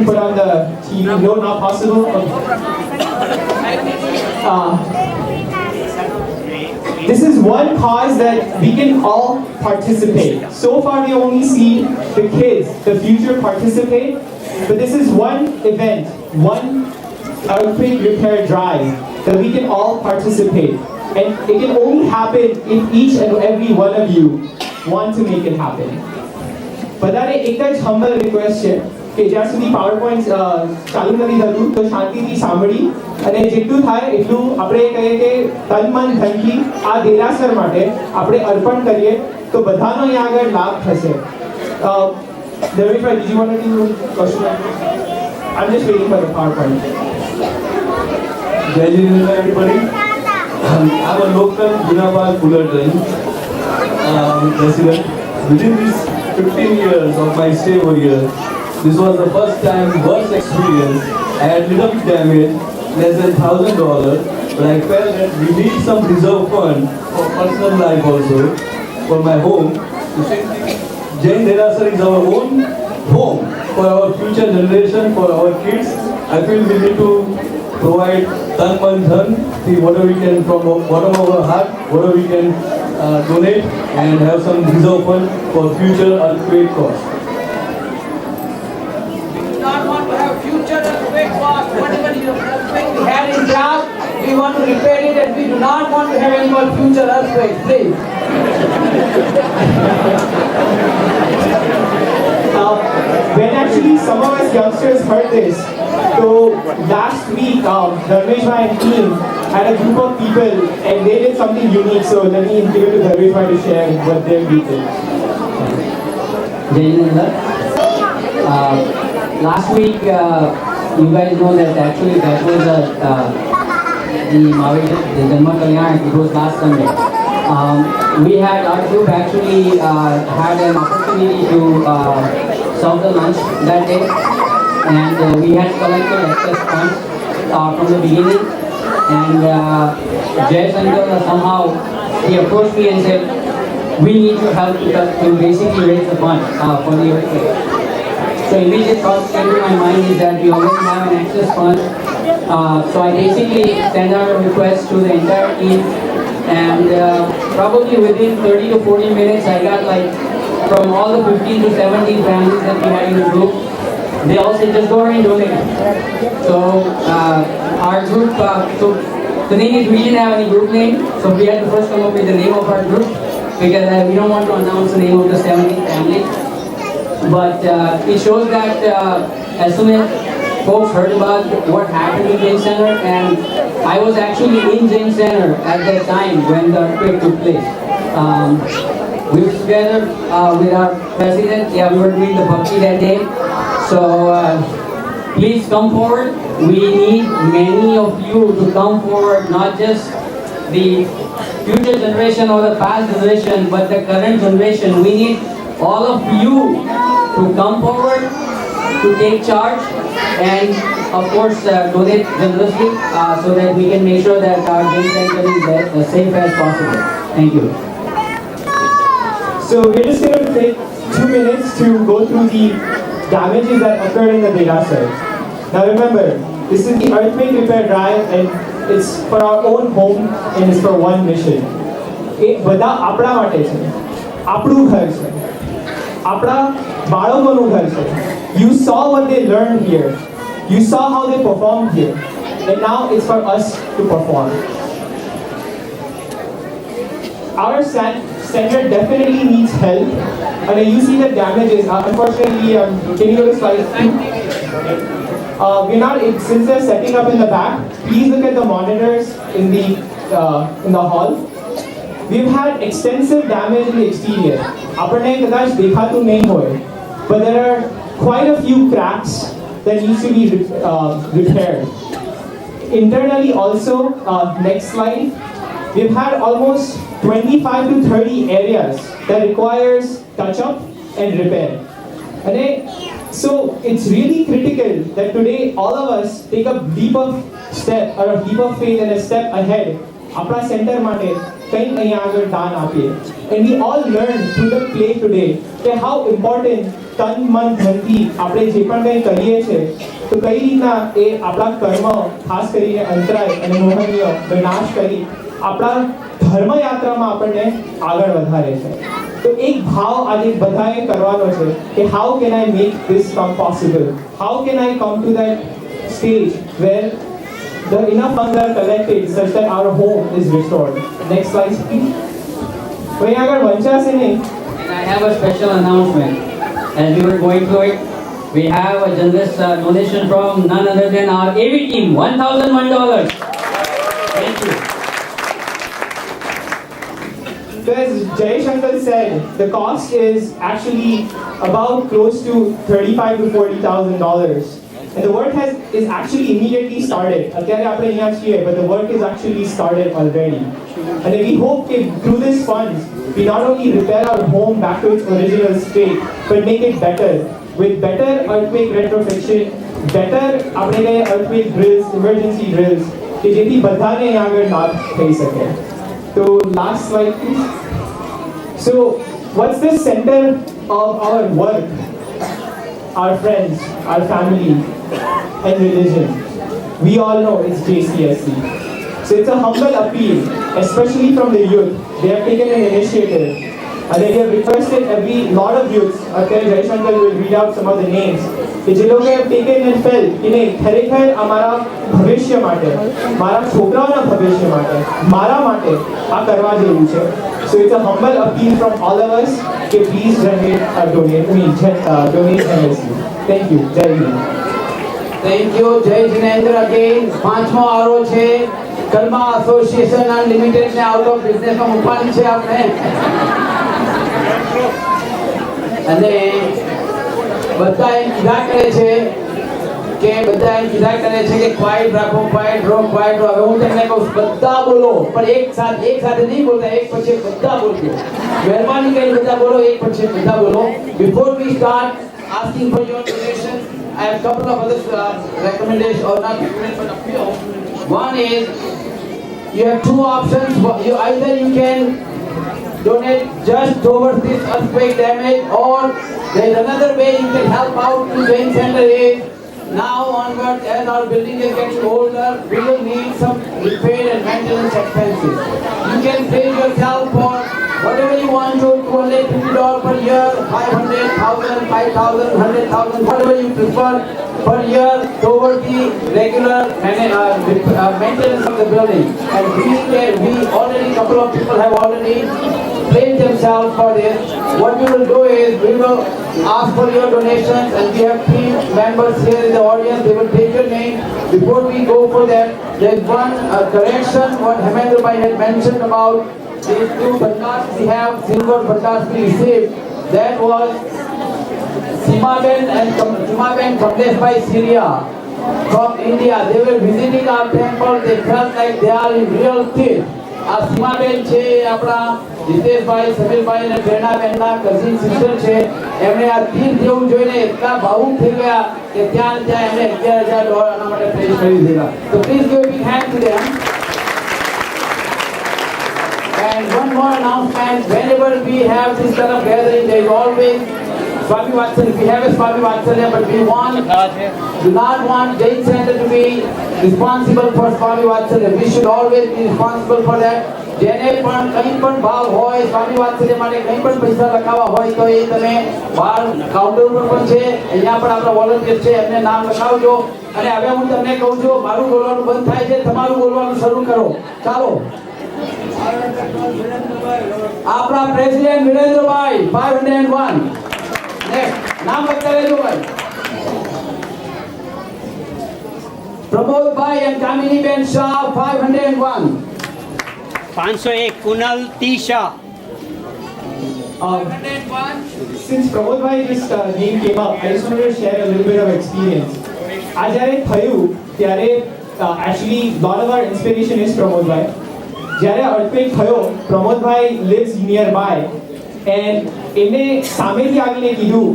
put on the TV. No, not possible. This is one cause that we can all participate. So far, we only see the kids, the future participate, but this is one event, one earthquake repair drive that we can all participate. And it can only happen if each and every one of you want to make it happen. બધાને એક જ humble request છે કે જ્યાં સુધી PowerPoint ચાલુ નથી થતું તો શાંતિથી સાંભળી અને જેટલું થાય એટલું આપણે કહીએ કે તન મન ધનથી આ દેરાસર માટે આપણે અર્પણ કરીએ તો બધાનો અહીંયા આગળ લાભ થશે. Dharmeshbhai, did you want to do question? I'm just waiting for the PowerPoint. Jai Jilendra, everybody. I'm a local Gunabal Fullerton resident. Within these 15 years of my stay over here, this was the first time, worst experience. I had little bit damage, less than $1,000, but I felt that we need some reserve fund for personal life also, for my home. Jain Derasar is our own home for our future generation, for our kids. I feel we need to provide tan man dhan, whatever we can from bottom of our heart, whatever we can donate and have some reserve fund for future earthquake costs. We do not want to have future earthquake costs. Whatever earthquake we had in Gujarat, we want to repair it, and we do not want to have any more future earthquakes. Please. When actually some of us youngsters heard this, so last week, Dharmeshbhai and team had a group of people and they did something unique. So let me give it to Dharmeshbhai to share what their group did. Jai Jilendra. Last week, you guys know that actually that was the Mahavir, the Janma Kalyan, it was last Sunday. Our group actually had an opportunity to serve the lunch that day, and we had collected excess funds from the beginning. And Jay Shankar somehow he approached me and said, "We need your help to basically raise the fund for the earthquake." So immediate thought came to my mind is that we already have an excess fund. So I basically sent out a request to the entire team, and probably within 30 to 40 minutes, I got like from all the 15 to 17 families that we had in the group, they all said, "Just go ahead and donate." So our group, so the thing is we didn't have any group name, so we had to first come up with the name of our group because we don't want to announce the name of the 17 families. But it shows that as soon as folks heard about what happened in Jain Center, and I was actually in Jain Center at that time when the earthquake took place. We were together with our president. Yeah, we were doing the bhakti that day. So please come forward. We need many of you to come forward, not just the future generation or the past generation, but the current generation. We need all of you to come forward, to take charge, and of course donate generously so that we can make sure that our Jain Center is as safe as possible. Thank you. So we're just going to take 2 minutes to go through the damages that occurred in the Derasar. Now remember, this is the earthquake repair drive and it's for our own home and it's for one mission. એ બધા આપણા માટે છે, આપણું ઘર છે, આપણા બાળકોનું ઘર છે. You saw what they learned here. You saw how they performed here. And now it's for us to perform. Our center definitely needs help. And you see the damages. Unfortunately, can you go to slide 2? We're not, since they're setting up in the back, please look at the monitors in the hall. We've had extensive damage in the exterior. Aparne kadaach dekhatu nahi hoye, but there are quite a few cracks that needs to be repaired. Internally also, next slide, we've had almost 25 to 30 areas that requires touch up and repair. And so it's really critical that today all of us take a leap of step or a leap of faith and a step ahead. Apna center mate kain ahiya agar daan aapye. And we all learned through the play today how important તન મન ધનથી આપણે જે પણ કંઈ કરીએ છીએ તો કઈ રીતના એ આપણા કર્મ ખાસ કરીને અંતરાય અને મોહનીય નાશ કરી આપણા ધર્મ યાત્રામાં આપણને આગળ વધારે છે. તો એક ભાવ આજે બધાએ કરવાનો છે કે how can I make this come possible, how can I come to that stage where the enough funds are collected such that our home is restored. Next slide, please. वहीं अगर वंचा से नहीं. And I have a special announcement. As we were going through it, we have a generous donation from none other than our AV team, $1,001. Thank you. So as Jayesh uncle said, the cost is actually about close to $35,000 to $40,000. And the work is actually immediately started. અત્યારે આપણે અહીંયા છીએ, but the work is actually started already. And we hope that through this funds, we not only repair our home back to its original state, but make it better with better earthquake retrofitting, better આપણે earthquake drills, emergency drills, કે જેથી બધાને અહીંયા આગળ લાભ થઈ શકે. So last slide, please. So what's the center of our work? Our friends, our family, and religion. We all know it's JCSC. So it's a humble appeal, especially from the youth. They have taken an initiative. And they have requested every lot of youths. Jayesh uncle will read out some of the names. કે જે લોકો have taken and felt કે નહીં ખરેખર અમારા ભવિષ્ય માટે, મારા છોકરાઓના ભવિષ્ય માટે, મારા માટે આ કરવા જેવું છે. So it's a humble appeal from all of us to please donate generously. Thank you. Jai Hind. Thank you, Jai Jinendra again. પાંચમો આરો છે કર્મા એસોસિએશન અનલિમિટેડ ને આઉટ ઓફ બિઝનેસ માં મૂકવાની છે આપણે. અને બધા એમ કીધા કરે છે કે ક્વાઇટ રાખો, ક્વાઇટ રહો. હવે હું તમને કહું બધા બોલો, પણ એક સાથે નહીં બોલતા, એક પછી બધા બોલજો. મહેરબાની કરીને બધા બોલો, એક પછી બધા બોલો. Before we start asking for your donations, I have a couple of other recommendations, or not recommendations, but appeal. One is, you have two options. Either you can donate just towards this earthquake damage, or there is another way you can help out to Jain Center is, now onwards, as our building is getting older, we will need some repair and maintenance expenses. You can pay yourself for whatever you want to, $250 per year, 500,000, 5,000, 100,000, whatever you prefer per year towards the regular maintenance of the building. And we already, couple of people have already pledged themselves for this. What we will do is, we will ask for your donations, and we have team members here in the audience. They will take your name. Before we go for that, there is one correction what Hemendra Bhai had mentioned about these two badlaas we have, silver badlaas we received. That was Simaben and Kamlesh Bhai Syria from India. They were visiting our temple. They felt like they are in real tears. આ સીમાબેન છે આપણા જીતેશભાઈ, સમીરભાઈ અને પ્રેરણાબેનના cousin sister છે. એમણે આ તીર જેવું જોઈને એટલા ભાવુક થઈ ગયા કે ત્યાં એમણે $11,000 આના માટે પ્લેસ કરી દીધા. So please give a big hand to them. And one more announcement, whenever we have this kind of gathering, there is always Swami Vatsalya. We have a Swami Vatsalya, but we do not want Jain Center to be responsible for Swami Vatsalya. We should always be responsible for that. જેને પણ કંઈ પણ ભાવ હોય સ્વામી વાત્સલ્ય માટે કંઈ પણ પૈસા લખાવા હોય તો એ તમે બહાર કાઉન્ટર ઉપર પણ છે, અહીંયા પણ આપણા વોલન્ટિયર છે, એમને નામ લખાવજો. અને હવે હું તમને કહું છું, મારું બોલવાનું બંધ થાય છે, તમારું બોલવાનું શરૂ કરો. ચાલો. આપણા પ્રેસિડેન્ટ વિરેન્દ્રભાઈ 501. નેક્સ્ટ નામ લખતા રહેજો ભાઈ. પ્રમોદભાઈ અને Kaminiben Shah 501. 501 Kunal T Shah. 501. Since Pramod bhai this name came up, I just wanted to share a little bit of experience. આ જ્યારે થયું ત્યારે actually lot of our inspiration is Pramod bhai. જ્યારે earthquake થયો, Pramod bhai lives nearby and એમને સામેથી આવીને કીધું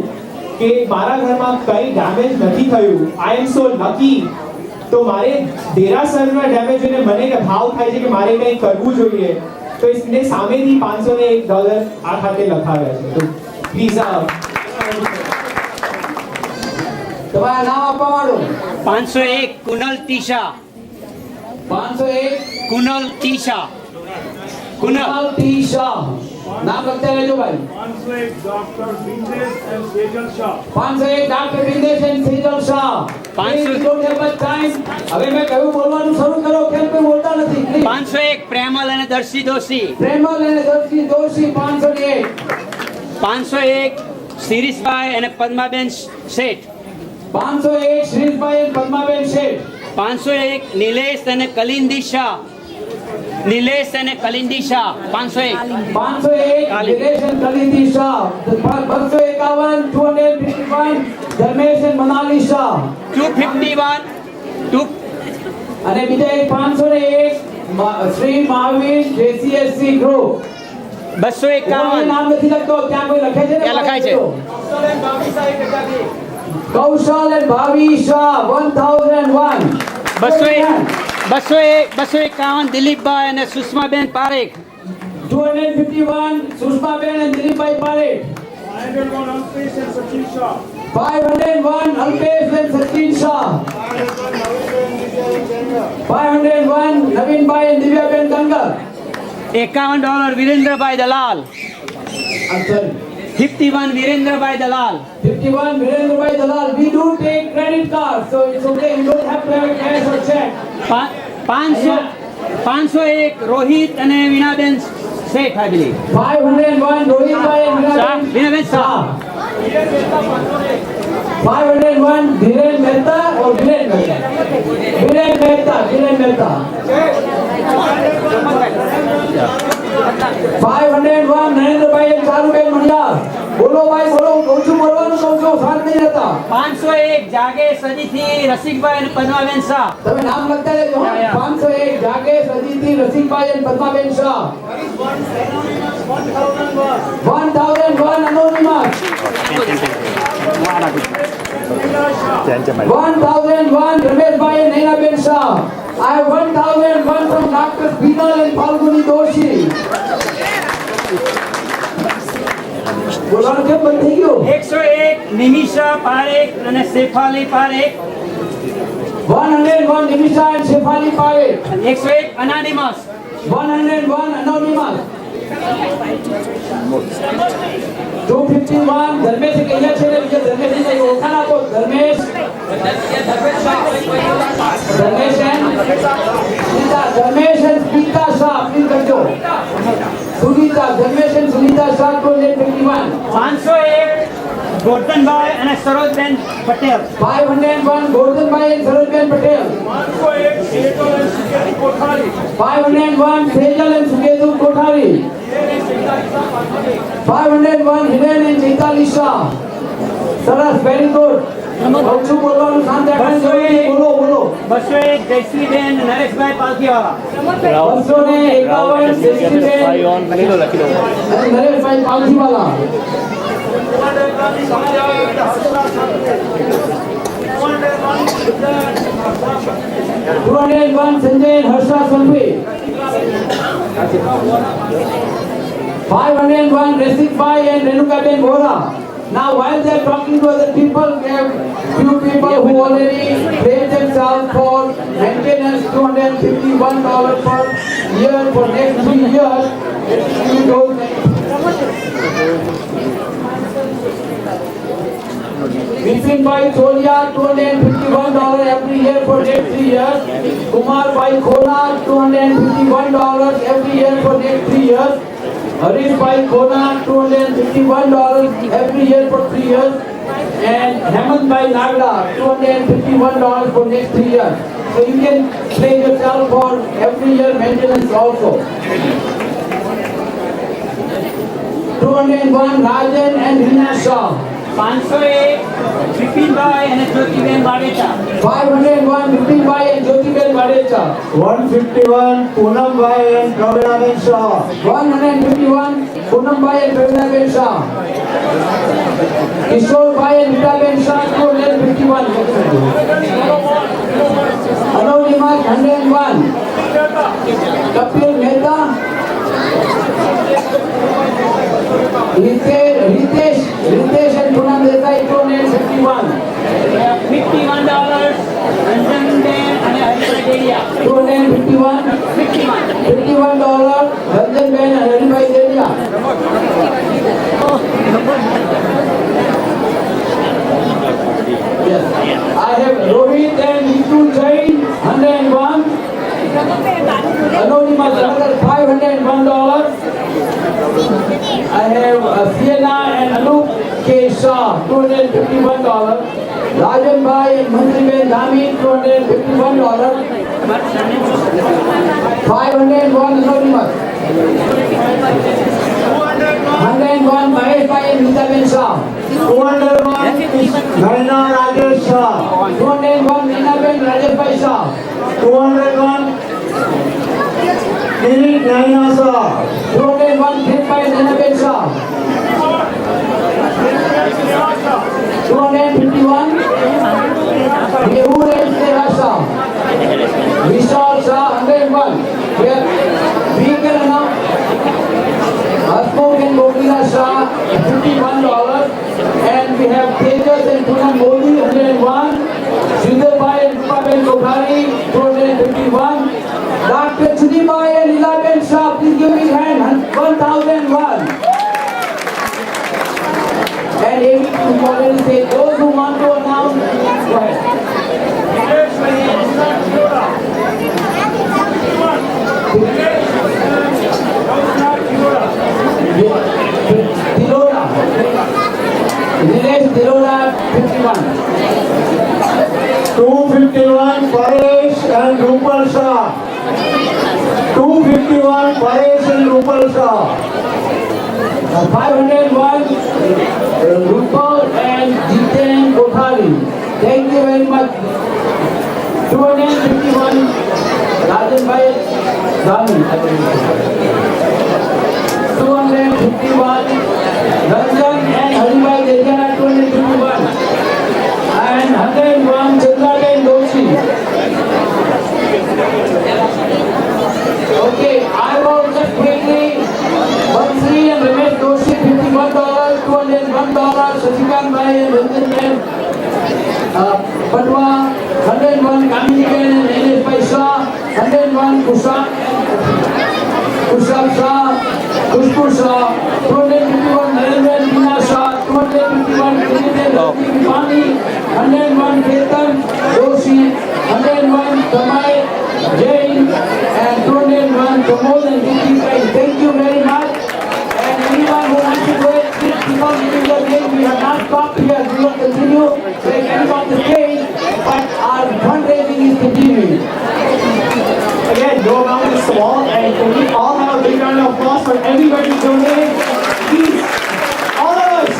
કે મારા ઘરમાં કંઈ ડેમેજ નથી થયું. I am so lucky. તો મારે દેરાસરના ડેમેજ જોઈને મને ભાવ થાય છે કે મારે કંઈ કરવું જોઈએ. તો એને સામેથી $501 આ ખાતે લખાવ્યા છે. તો પ્લીઝ તમારું નામ આપવા માંડો. 501 કુનલ તીશા. 501 કુનલ તીશા. કુનલ. કુનાલ ટી શાહ. નામ લખતા રહેજો ભાઈ. 501 Dr. Bindesh and Sejal Shah. 501 doctor Bindesh and Sejal Shah. 500 Please don't have much time. હવે મેં કહ્યું બોલવાનું શરૂ કરો, કેમ કોઈ બોલતા નથી? Please. 501 પ્રેમલ અને દર્શી દોશી. પ્રેમલ અને દર્શી દોશી 501. 501 શિરીષભાઈ અને પદ્માબેન શેઠ. 501 શ્રીશભાઈ અને પદ્માબેન શેઠ. 501 નિલેશ અને કલિંદી શાહ. નિલેશ અને કલિંદી શાહ. 501 501 નિલેશ અને કલિંદી શાહ. 251 251 ધર્મેશ અને મનાલી શાહ. 251 અને બીજા એક 501 શ્રી મહાવીર જેસીએસસી ગ્રુપ. 251 નામ નથી લખતો, ત્યાં કોઈ લખે છે ને? ત્યાં લખાય છે. કૌશલ and ભાવી શાહ 1001. 251 દિલીપભાઈ અને સુષ્માબેન પારેખ. 251 સુષ્માબેન અને દિલીપભાઈ Parekh. 501 Alpesh and Sachin Shah. 501 Alpesh and Sachin Shah. 501 Navinbhai and Divyaben Gangar. $51 Virendrabhai Dalal. I'm sorry. 51 Virendrabhai Dalal. 51 Virendra Dalal. We do take credit cards, so it's okay. You don't have to have a cash or check. 501 Rohit અને વીણાબેન શેઠ, I believe. 501 Rohitbhai and Veenaben Shah. 501 Dhiren Mehta or Dhiren Mehta? Dhiren Mehta, Dhiren Mehta. 501 Narendrabhai અને ચારુબેન મણિયાર. બોલો ભાઈ બોલો, હું કહું છું બોલવાનું, કહું છું શાંત નહીં રહેતા. 501 જાગેશ અદિતિ રસિકભાઈ અને પદ્માબેન શાહ. તમે નામ લખતા રહેજો. 501 જાગેશ અદિતિ રસિકભાઈ અને પદ્માબેન શાહ. 1001 anonymous. 1001 રમેશભાઈ અને Nainaben Shah. I have 1001 from Dr. Binal and Falguni Doshi. બોલવાનું કેમ બંધ થઈ ગયું? 101 નિમિષા પારેખ અને શેફાલી પારેખ. 101 નિમિષા and શેફાલી પારેખ. 101 અનાનિમસ. 101 anonymous. 251 ધર્મેશ કહીયા છે ને, બીજા ધર્મેશ ને ઓળખાણ આપો. ધર્મેશ and સ્મિતા શાહ. પ્લીઝ કરજો. સુનીતા ધર્મેશ and સુનીતા શાહ 251. 501 ગોરધનભાઈ અને Sarojben Patel. 501 Gordhanbhai and Sarojben Patel. 501 Sejal and Suketu Kothari. 501 Sejal and Suketu Kothari. 501 Hiren and Chaitali Shah. સરસ, વેરી ગુડ. કહું છું બોલવાનું શાંત રાખવાની જરૂર નથી. બોલો બોલો. 201 જયશ્રીબેન નરેશભાઈ પાલકીવાળા. 251 જયશ્રીબેન અને Nareshbhai પાલથીવાલા. 201 Sanjay and Harsha Sanghvi. 501 Rasikbhai and રેણુકાબેન Vora. Now while they are talking to other people, we have few people who already paid themselves for maintenance $251 per year for next 3 years. Vipin Bhai Cholia $251 every year for next 3 years. Kumar Bhai Khona $251 every year for next 3 years. Harish Bhai Khona $251 every year for 3 years. And Hemant Bhai Nagda $251 for next 3 years. So you can pay yourself for every year maintenance also. 201 Rajan and Rina Shah. 501 Vipinbhai અને Jyotiben વાડેચા. 501 Vipin Bhai and Jyotiben Vadecha. 151 Poonam Bhai and Praveenaben Shah. 151 Poonam Bhai and Praveenaben Shah. Kishore Bhai and Ritaben Shah 251. Anonymous 101. Kapil Mehta. Ritesh and Poonam Desai 251. Shah, $251. Rajan Bhai and Mantriben Dhami, $251. 501 is not much. 101 Mahesh Bhai and Nitaben Shah. 201 is Naina Rajesh Shah. 201 Ninaben Rajesh Bhai Shah. 201 Nirit Naina Shah. 201 Khit Bhai Ninaben Shah. 251 Mehul and Sneha Shah. Vishal Shah, 101. Here, we can announce Hasmukh and Gopinath Shah, $51. And we have Tejas and Poonam Modi, 101. Sridhar Bhai and Rupaben Kothari, 251. Dr. Chudi Bhai and Ilaben Shah, please give me a hand, 1001. And AV to already say, those who want to announce, go ahead. Dilora. Nilesh Dilora, 51. 251 Paresh and Rupal Shah. 251 Paresh and Rupal Shah. 501 Rupal and Jiten Kothari. Thank you very much. 251 Rajan Bhai Dhami. 251 Ranjan and Haribhai Dejana, 251. And 101 Chandraben Doshi. Okay, I will just quickly Bansri and Ramesh Doshi, $51, $201, Shashikant Bhai and Ranjan Ben Patwa, 101 Kamini Ben and Nilesh Bhai Shah, 101 Kushab Shah, Khushbu Shah, 251 Narendra and Meena Shah, 251 Krishnan Rupani, 101 Ketan Doshi, 101 Tamai Jain, and 201 Pramod and Diti Pai. Thank you very much. And anyone who wants to go and sit because it is your name, we have not stopped here. We will continue to get off the stage, but our fundraising is continuing. Again, no amount is small, and can we all have a big round of applause for everybody donating? Please, all of us.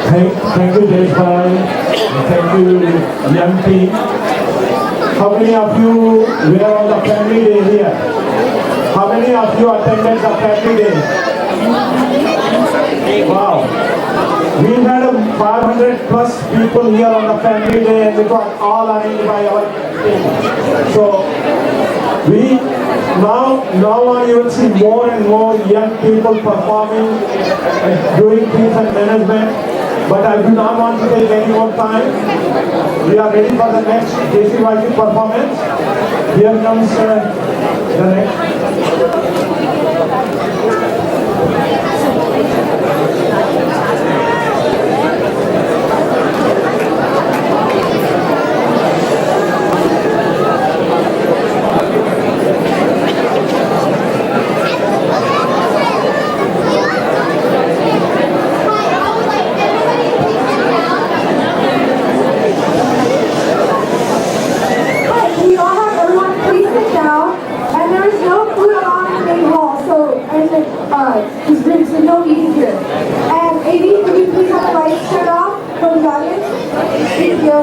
Thank you, Deshbhai. Thank you, young team. How many of you were on the family day here? How many of you attended the family day? Wow. We had 500 plus people here on the family day, and it was all arranged by our team. So we now on you will see more and more young people performing and doing things and management. But I do not want to take any more time. We are ready for the next JCYC performance. Here comes the next. Just drinks and no eating here. And AD, could you please have the lights turned off for the audience? Thank you.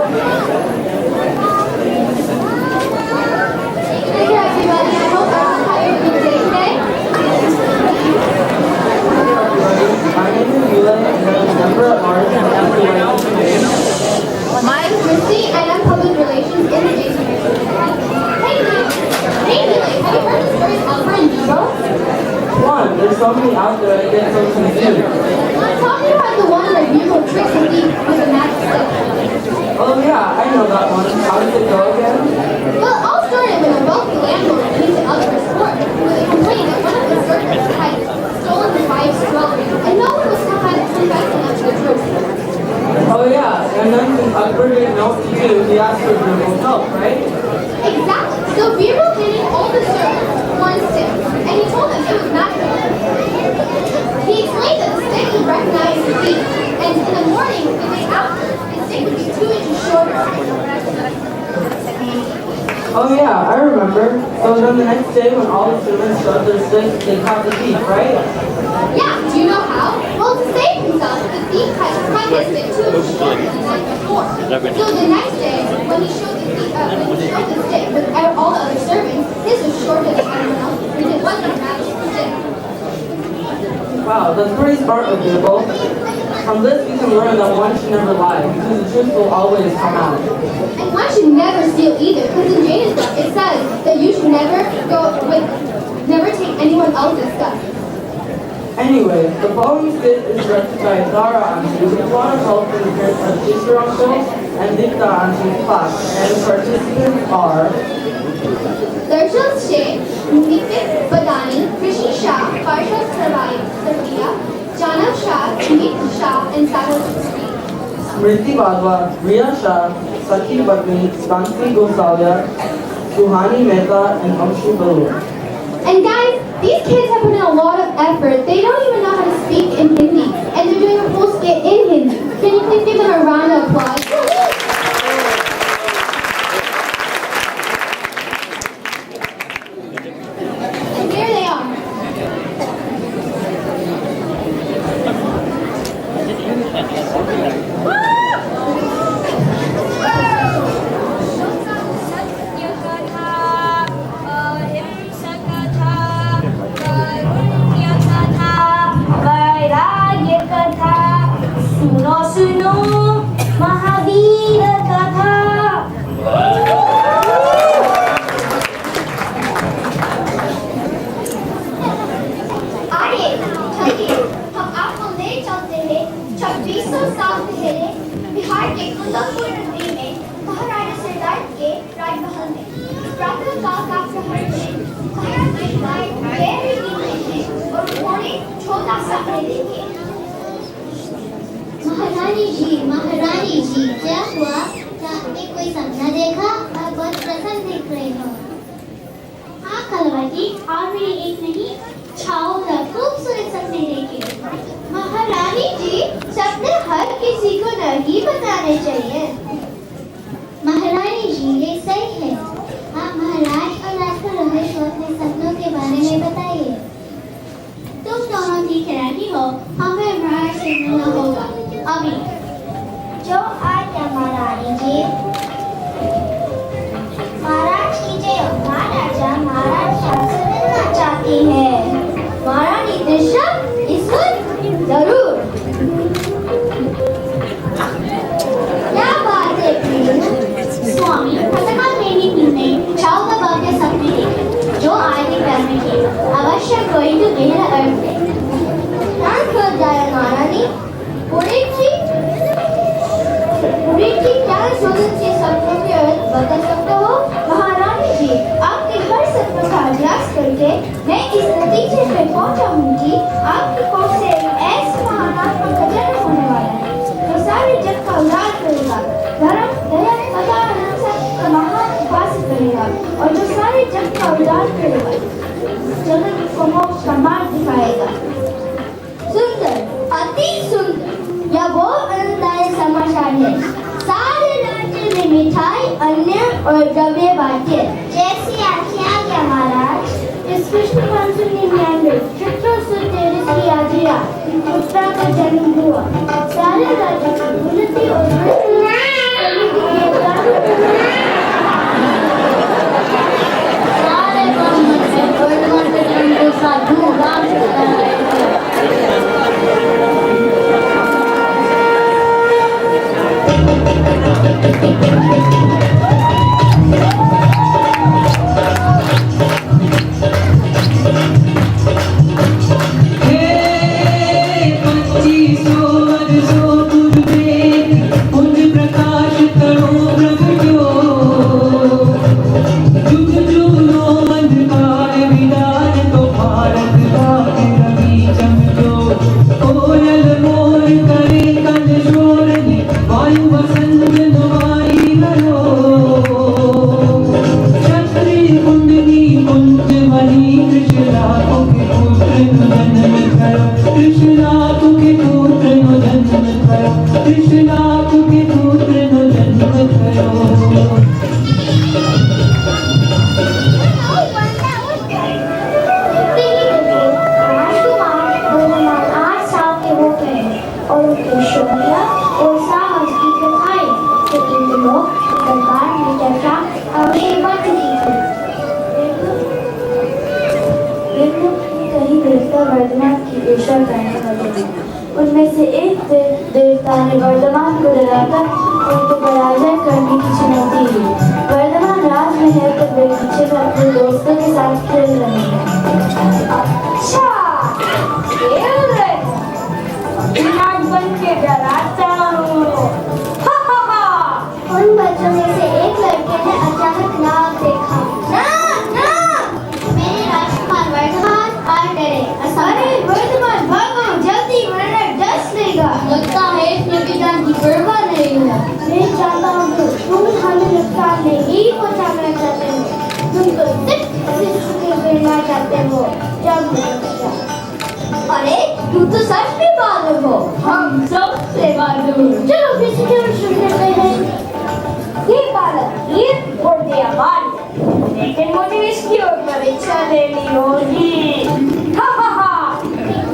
Thank you, everybody. I hope everyone had a good day today. My Christy, and I'm public relations in the Jason Hey, Lee. Hey, Lee. Have you heard the story of Alpha and Debo? One, there's so many out there, I get so confused. I'm talking about the one where Bugle tricks a thief with a magic stick. Oh yeah, I know that one. How does it go again? Well, it all started when a wealthy landlord needed up for sport with a complaint that one of his servants had stolen his wife's jewelry, and no one was confessing up to the truth. Oh yeah, and then since Akbar didn't know what to do, he asked for Birbal's help, right? Exactly. So Birbal handed all the servants one stick, and he told them it was magic Oh yeah, I remember. So then the next day when all the servants showed their sticks, they caught the thief, right? Yeah, do you know how? Well, to save himself, the thief had cut his stick to his shoulder the night before. So the next day, when he showed the stick with all the other servants, his was shorter than everyone else's because it wasn't a magic stick. Wow, that's pretty smart of people. From this, we can learn that one should never lie, because the truth will always come out. And one should never steal either, because in Jane's book it says that you should never take anyone else's stuff. Anyway, the following skit is directed by Zara Anshi, with a lot of help from the parents of Teacher Uncle and Dikta Anshi's class, and the participants are Darshil Sheikh, Nitik Badani, Rishi Shah, Farshad Sarvaiya, Janav Shah, Amit Shah, and Sahil Chustri. Smriti Badwa, Riya Shah, Sakhi Batni, Kanti Gosalia, Suhani Mehta, and Amshi Balu. And guys, these kids have put in a lot of effort. They don't even know how to speak in Hindi, and they're doing a full skit in Hindi. Can you please give them a round of applause? And here they are. Bihar के कुंदनपुर नगरी में महाराजा सरदार के राजमहल में प्रातः काल का प्रहर में महाराज के भाई गहरे नींद में थे और उन्होंने छोटा सा देखे। महारानी जी क्या हुआ? क्या आपने कोई सपना देखा? आप बहुत प्रसन्न दिख रहे हो। हाँ कलवती, आपने एक नहीं छाओ खूबसूरत सपने देखे। महारानी जी, सपने हर किसी को नहीं बताने चाहिए। महारानी जी, ये सही है। आप महाराज और राजकुमार को अपने सपनों के बारे में बताइए। तुम दोनों की खिलाड़ी हो, हमें महाराज से मिलना होगा अभी। जो आज्ञा महारानी जी। महाराज की जय। महाराजा महाराज शाह से मिलना चाहती है। महारानी दिशा इसको जरूर। क्या बात है स्वामी, पता मेरी ने छाव का भव्य सपने देखे जो आगे करने के अवश्य कोई तो गहरा अर्थ है। प्राण खोल जाए महारानी। पुरी जी क्या सोचन के सपनों के अर्थ बता सकते हो? महारानी जी, आपके हर सपनों का अभ्यास करके मैं इस नतीजे पे पहुंचा हूँ कि आपकी कोख से ऐसे महानात्मा का जन्म होने वाला है जो सारे जग का उद्धार करेगा, धर्म दया तथा अहिंसा का महान उपासक करेगा और जो सारे जग का उद्धार करेगा, जगत को मोक्ष का मार्ग दिखाएगा। सुंदर, अति सुंदर, यह वो आनंददायक समाचार है। सारे राज्य में मिठाई, अन्न और द्रव्य बांटे। जैसी आज्ञा क्या महाराज। इस कृष्ण पंच निन्यानवे चित्रसुर तेरस की आजिया पुत्रा का जन्म हुआ। सारे राज्य की उन्नति और सारे साधु राम वर्धमान की पेशा करने लगे। उनमें से एक देवता ने वर्धमान को डराकर उनको पराजय करने की चुनौती दी। वर्धमान राजमहल के बगीचे में अपने दोस्तों के साथ खेल रहे हैं। अच्छा, खेल रहे नाक बन के डराता हूँ। उन बच्चों में से एक लड़के ने अचानक नाग देखा। मेरे राजकुमार वर्धमान आ डरे। अरे वर्धमान भागो जल्दी वरना डस लेगा। लगता है इसने विज्ञान की परवाह नहीं है। मैं चाहता हूँ तुम हमें नुकसान नहीं पहुँचाना चाहते हो, तुम तो सिर्फ भेजना चाहते हो। जब अरे तू तो सच में बहादुर हो। हम सबसे बहादुर। चलो किसी शुरू करते हैं। ये बालक ये और दिया मान, लेकिन मुझे इसकी ओर परीक्षा देनी होगी।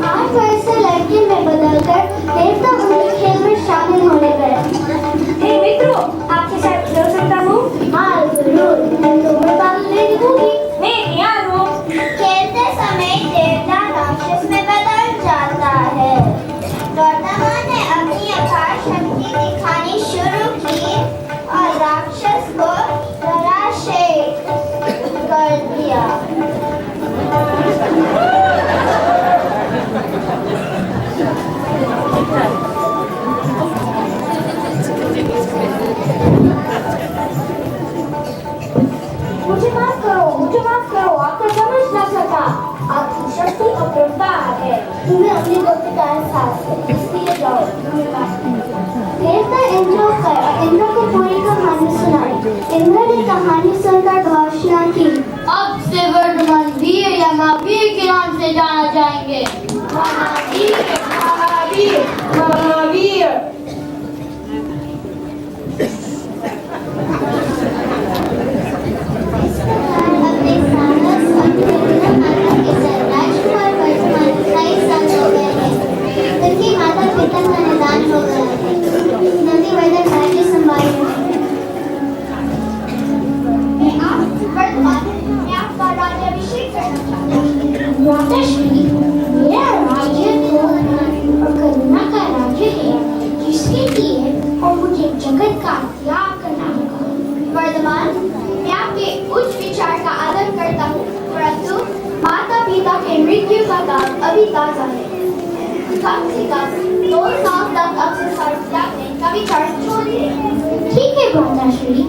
आज वैसे लड़के में बदलकर देवता उनके खेल में शामिल होने गए। हे मित्रों, आपके साथ खेल सकता हूँ? हाँ जरूर, मैं तुम्हें भाग लेनी होगी। मैं तैयार हूँ। खेलते समय देवता राक्षस में बदल जाता है। वर्धमान ने अपनी अपार शक्ति दिखानी शुरू की और राक्षस को धराशायी कर दिया। मुझे माफ करो, आपको समझ ना सका। आपकी शक्ति अपरंपार है। तुम्हें अपनी गलती का एहसास है, इसलिए जाओ। देवता इंद्र को पूरी कहानी सुनाई। इंद्र ने कहानी सुनकर घोषणा की, अब से वर्धमान वीर या महावीर के नाम से जाना जाएंगे। महावीर, महावीर, महावीर। अपने साहस और माता के साथ राजकुमार वर्धमान 28 साल हो गए हैं। उनके माता पिता का निदान हो गया है। नंदी वर्धन राज्य संभाल रहे हैं। मैं आपका राज्याभिषेक करना चाहता हूँ। माताश्री, मेरा राज्य तो और करुणा का राज्य है, जिसके लिए और मुझे जगत का त्याग करना होगा। वर्धमान, मैं आपके उच्च विचार का आदर करता हूँ, परंतु माता पिता के मृत्यु का दाग अभी ताजा है। कम से कम 2 साल तक अपने साथ त्यागने का विचार छोड़िए। ठीक है माताश्री,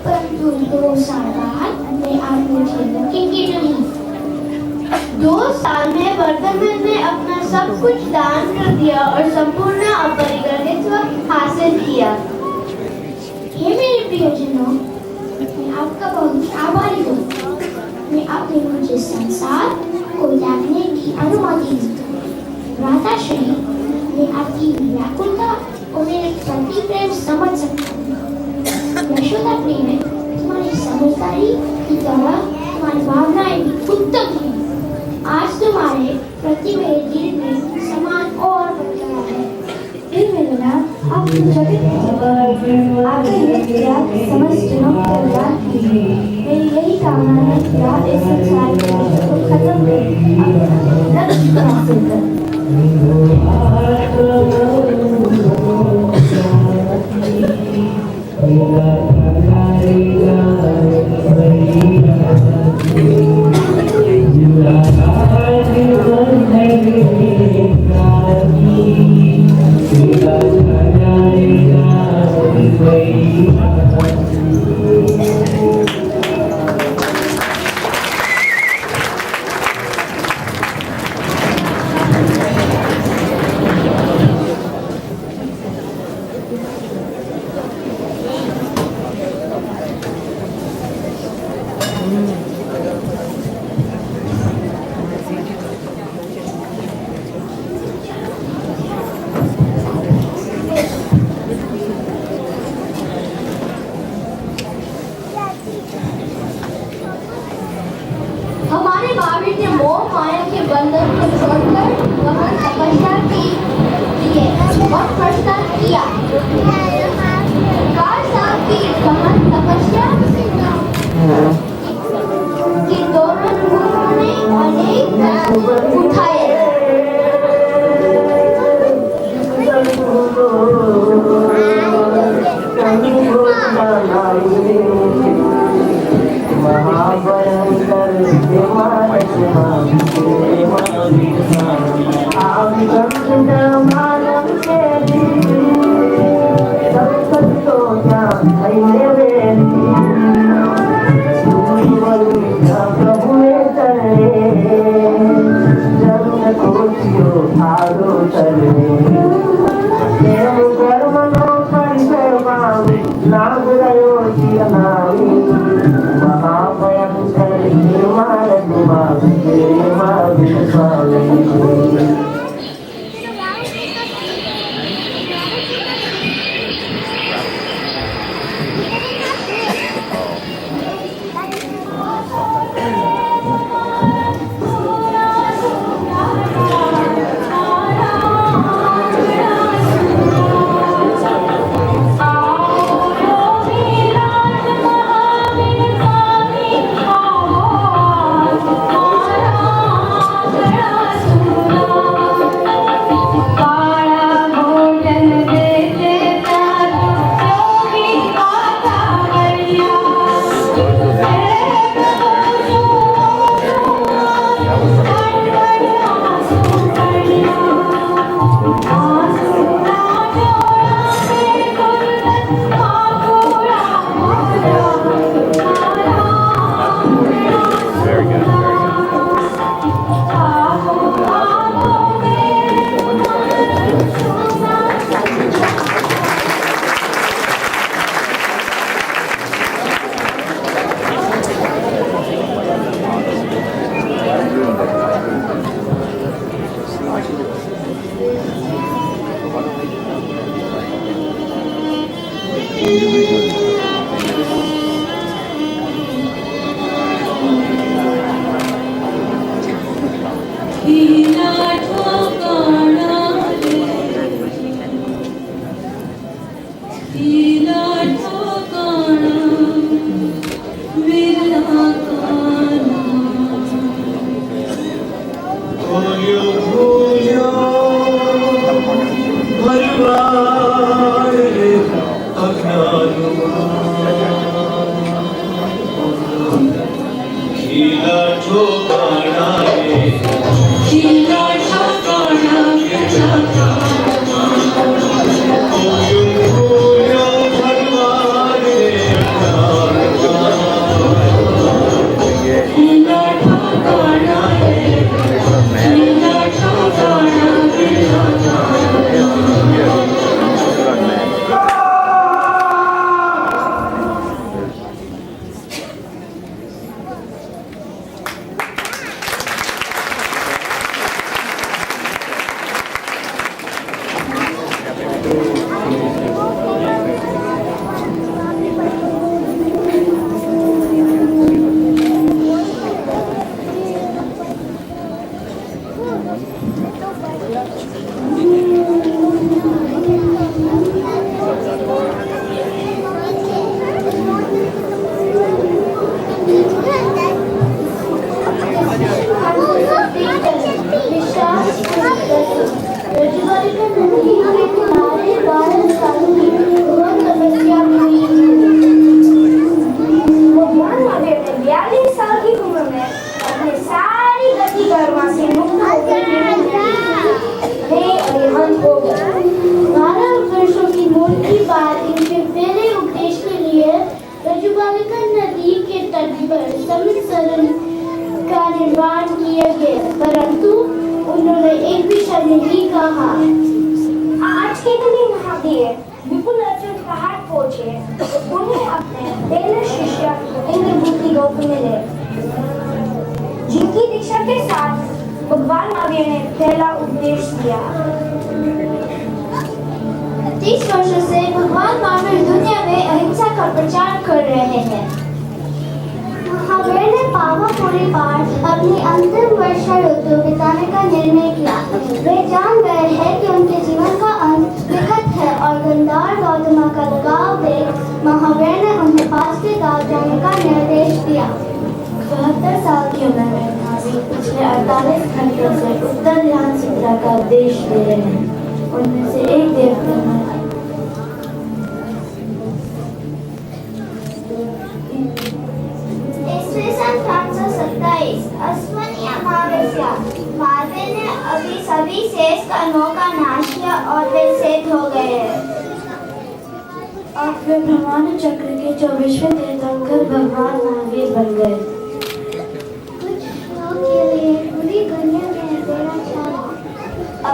परंतु 2 साल बाद मैं आप मुझे रखेंगे नहीं। 2 साल में वर्धमान ने अपना सब कुछ दान कर दिया और संपूर्ण अपरिग्रहित्व हासिल किया। हे मेरे प्रियजनों, मैं आपका बहुत आभारी हूँ। मैं आपने मुझे संसार को त्यागने की अनुमति दी। माताश्री, मैं आपकी व्याकुलता और मेरे प्रति प्रेम समझ सकता हूँ। यशोदा प्रेम है, तुम्हारी समझदारी की तरह तुम्हारी भावनाएं भी उत्तम हैं। आज तुम्हारे प्रति मेरे दिल में समान और बढ़ गया है। आप जगत आपका ये त्याग समझ जनों के कल्याण की है। मेरी यही कामना है कि आप इस संसार के दुख को खत्म कर लक्ष्य हासिल करें। हमारे महावीर ने मोह माया के बंधन को छोड़कर वहाँ तपस्या की और प्रस्ताव किया। 4 साल की गहन तपस्या के दौरान उन्होंने अनेक उठाए।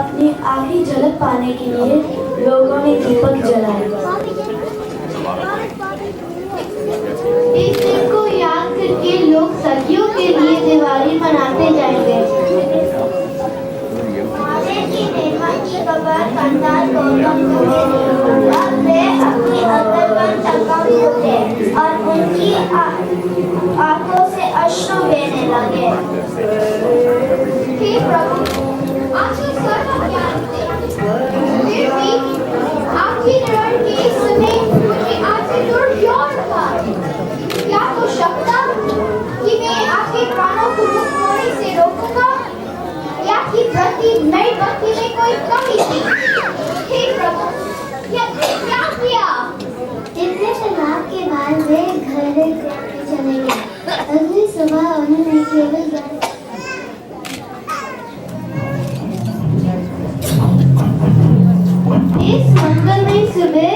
अपनी आखिरी झलक पाने के लिए लोगों ने दीपक जलाए। इस दिन को याद करके लोग सदियों के लिए दिवाली मनाते जाएंगे। महादेव की निर्माण की खबर कंधार गौतम को मिली। अब वे अपनी अकलमंद आंखों थे और उनकी आंखों से अश्रु बहने लगे। हे प्रभु, आपकी सर्वज्ञान थे, फिर भी आपकी निडर के समय मुझे आपसे दूर क्यों रखा? क्या तो शक था कि मैं आपके प्राणों को मुक्त होने से रोकूंगा, या कि प्रति नई भक्ति में कोई कमी थी? हे प्रभु, क्या किया? इतने तनाव के बाद वे घर चले गए। अगली सुबह उन्होंने केवल इस मंगलमय सुबह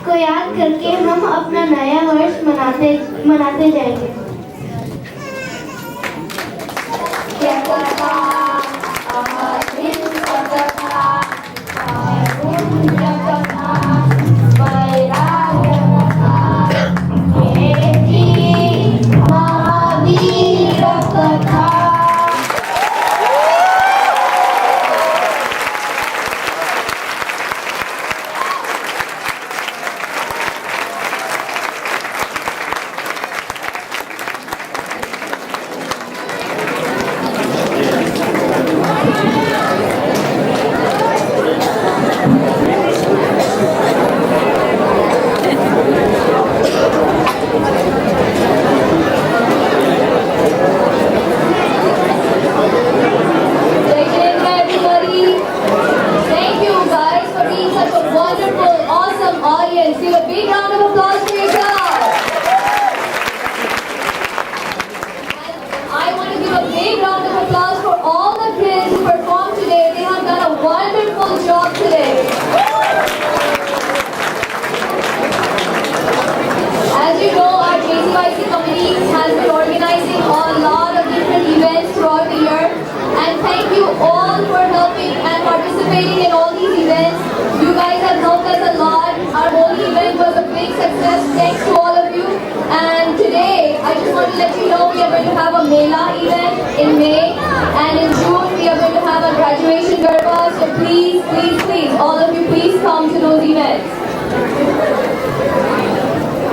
को याद करके हम अपना नया वर्ष मनाते जाएंगे।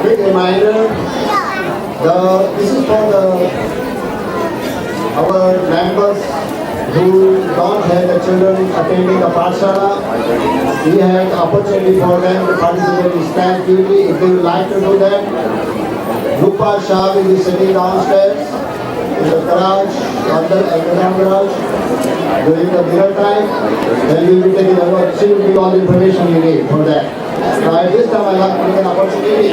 Quick reminder, this is for our members who don't have the children attending the Pathshala. We have the opportunity for them to participate in stamp duty. If they would like to do that, Rupa Shah will be sitting downstairs in the garage, under the garage, during the dinner time. Then we will be taking over. She will give all the information you need for that. Now at this time I have to take an opportunity.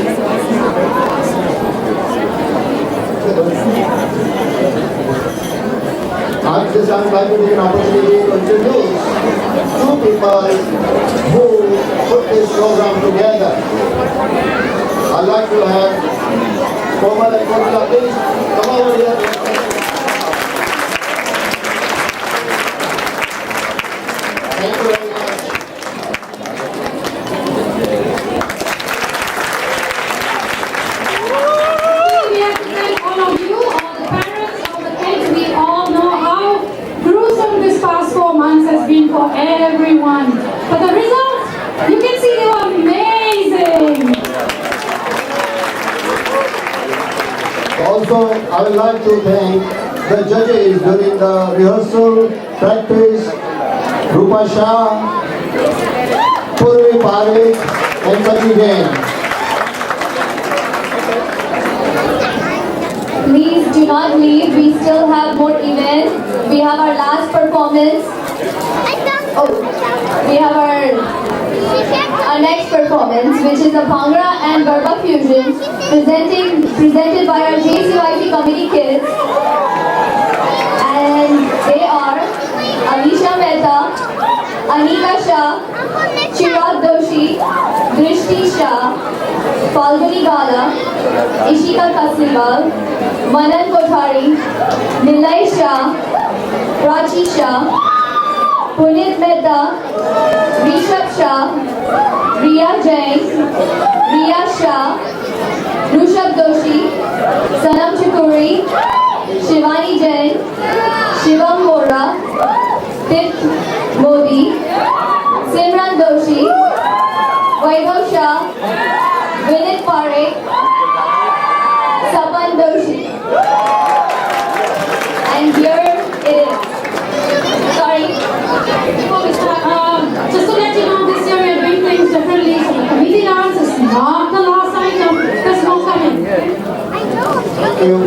At this time I would like to take an opportunity to introduce two people who put this program together. I'd like to have Komal and Komal, please come over here. Thank you very much. We have to thank all of you, all the parents, all the kids. We all know how gruesome this past 4 months has been for everyone. But the results, you can see they were amazing. Also, I would like to thank the judges during the rehearsal, practice, Rupa Shah, Purvi Parvik, and Saji Jain. Please do not leave. We still have more events. We have our last performance. We have our next performance, which is a Bhangra and Garba fusion, presented by our JCYC committee kids. And they are Alisha Mehta, Anika Shah, Chirag Doshi, Drishti Shah, Falguni Gala, Ishika Kasliwal, Manan Kothari, Nilay Shah, Prachi Shah, Punit Mehta, Rishabh Shah, Riya Jain, Riya Shah, Rushabh Doshi, Sanam Chakuri, Shivani Jain, Shivam Vora, Tit Modi, Simran Doshi, Vaibhav Shah, Vinit Parekh, Sapan Doshi. And here it is. Sorry. Before we start, just to let you know, this year we are doing things differently. So the committee dance is not the last item. There's no coming. Thank you.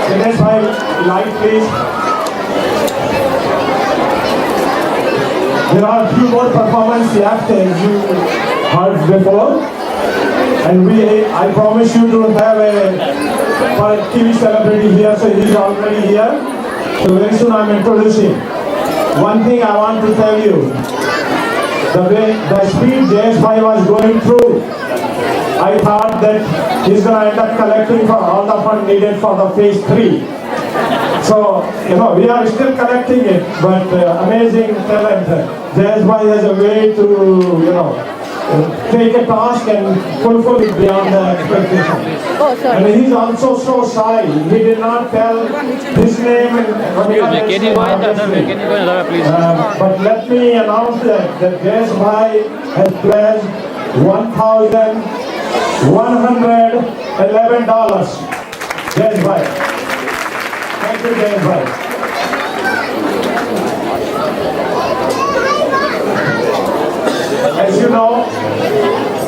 Ganesh bhai, light please. There are a few more performances left as you heard before. And I promise you to have a TV celebrity here, so he is already here. So very soon I'm introducing. One thing I want to tell you, the speed Jayesh bhai was going through, I thought that he's going to end up collecting for all the fund needed for the phase 3. So, we are still collecting it, but amazing talent. Jayesh bhai has a way to, take a task and fulfill it beyond the expectation. And he's also so shy. He did not tell his name. Can you go in the other way? Can you go in the other way, please? But let me announce that Jayesh Bhai has pledged $1,111. Jayesh Bhai. Thank you, Jayesh Bhai. As you know,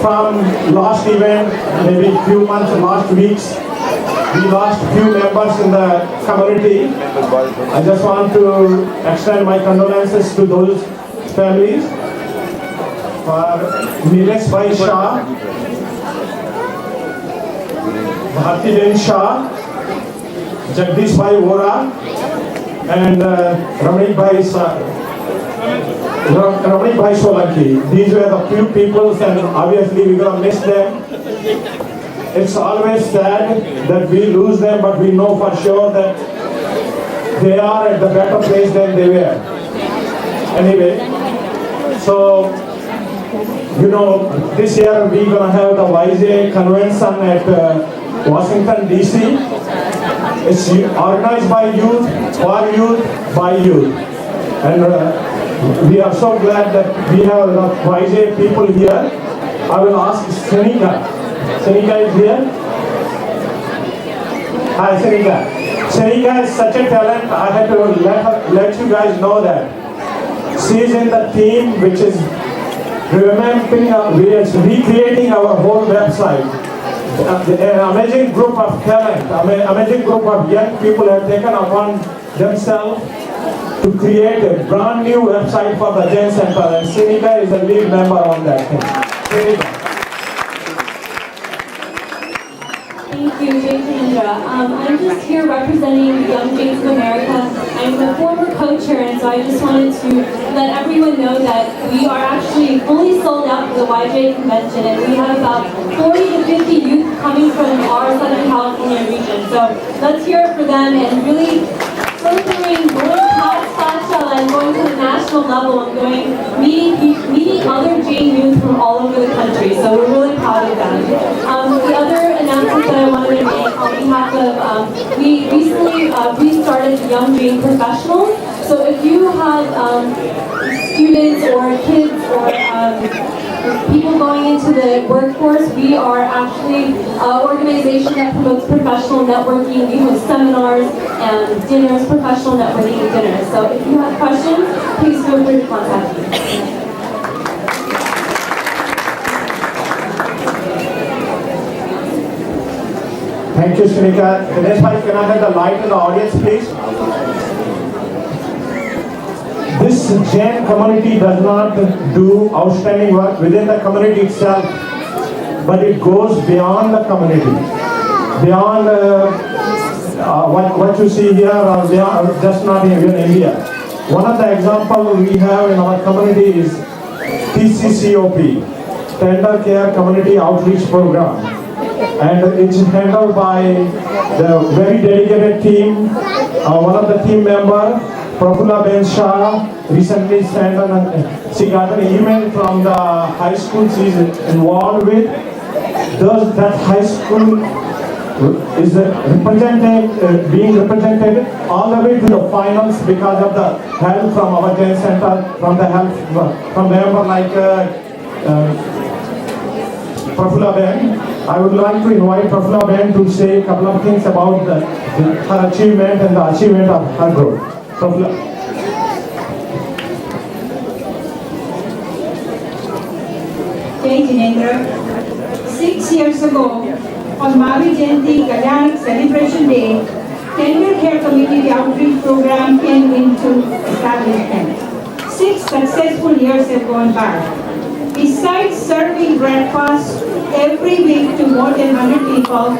from last event, maybe few months, last weeks, we lost few members in the community. I just want to extend my condolences to those families. For Nilesh Bhai Shah, Bharti Ben Shah, Jagdish Bhai Vora, and Ramani Bhai Solanki. These were the few people, and obviously we're going to miss them. It's always sad that we lose them, but we know for sure that they are at the better place than they were. Anyway, so, you know, this year we're going to have the YJ convention at Washington, D.C. It's organized by youth, for youth, by youth. And we are so glad that we have the YJ people here. I will ask Senika. Senika is here. Hi, Senika. Senika is such a talent. I had to let you guys know that. She is in the team which is recreating our whole website. An amazing group of talent, amazing group of young people have taken upon themselves to create a brand new website for the Jain Center, and Senika is a lead member on that thing. Senika. Thank you, Jay Chandra. I'm just here representing the Young Jains of America. I'm a former co-chair, and so I just wanted to let everyone know that we are actually fully sold out for the YJ convention, and we have about 40 to 50 youth coming from our Southern California region. So let's hear it for them and really furthering going past Coachella and going to the national level and meeting other Jain youth from all over the country. So we're really proud of that. The other announcement that I wanted to make on behalf of, we recently restarted the Young Jain Professionals. So if you have students or kids or people going into the workforce, we are actually an organization that promotes professional networking. We host seminars and dinners, professional networking dinners. So if you have questions, please feel free to contact me. Thank you, Senika. Dinesh Bhai, can I have the light in the audience, please? This Jain community does not do outstanding work within the community itself, but it goes beyond the community, beyond what you see here, or beyond, just not even India. One of the examples we have in our community is TCCOP, Tender Care Community Outreach Program, and it's handled by the very dedicated team. One of the team members, Prafula Ben Shah, recently she got an email from the high school she's involved with. That high school is being represented all the way to the finals because of the help from our Jain Center, from the help from members like Prafula Ben. I would like to invite Prafula Ben to say a couple of things about her achievement and the achievement of her group. Prafula. Jai Jinendra. 6 years ago, on Mavi Jayanti Kalyanak Celebration Day, Tender Care Community Outreach Program came into establishment. 6 successful years have gone by. Besides serving breakfast every week to more than 100 people,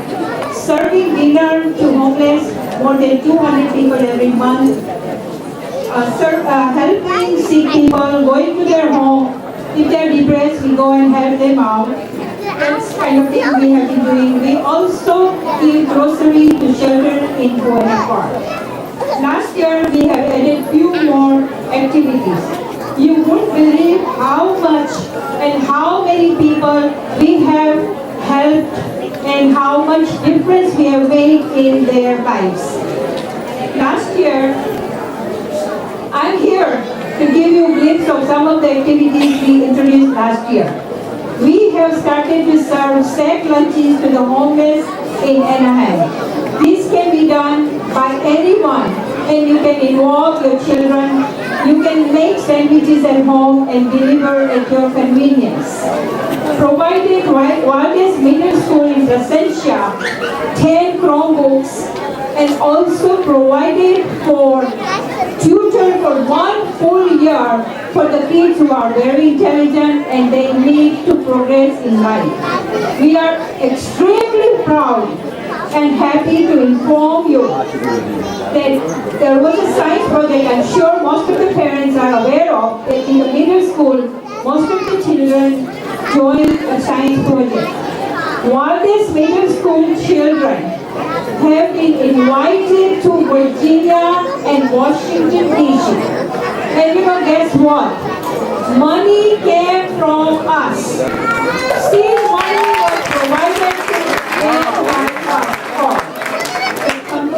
serving dinner to homeless more than 200 people every month, helping sick people, going to their home. If they're depressed, we go and help them out. That's kind of thing we have been doing. We also give grocery to children in Goa Park. Last year, we have added few more activities. you won't believe how much and how many people we have helped and how much difference we have made in their lives. Last year, I'm here to give you a glimpse of some of the activities we introduced last year. We have started to serve sack lunches to the homeless in Anaheim. This can be done by anyone, and you can involve your children. You can make sandwiches at home and deliver at your convenience. Provided Valdez Middle School in Placentia 10 Chromebooks, and also provided for tutor for 1 full year for the kids who are very intelligent and they need to progress in life. We are extremely proud and happy to inform you that there was a science project. I'm sure most of the parents are aware of that in the middle school, most of the children joined a science project. Valdez Middle School children have been invited to Virginia and Washington DC. And you know, guess what? Money came from us. Still money was provided to them.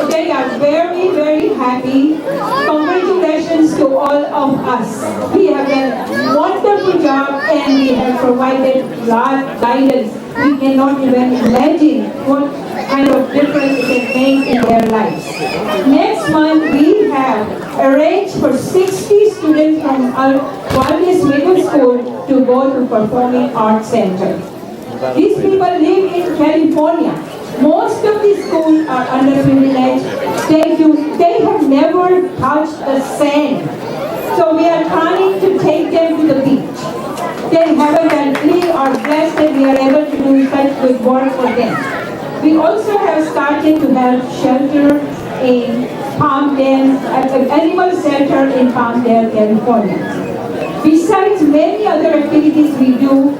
They are very, very happy. Congratulations to all of us. We have done a wonderful job and we have provided guidance. We cannot even imagine what kind of difference it can make in their lives. Next month, we have arranged for 60 students from Valdez Middle School to go to Performing Arts Center. These people live in California. Most of these schools are underprivileged. They have never touched a sand. So we are trying to take them to the beach. They haven't, and we are blessed that we are able to do such good work for them. We also have started to help shelter in Palmdale, animal shelter in Palmdale, California. Besides many other activities we do,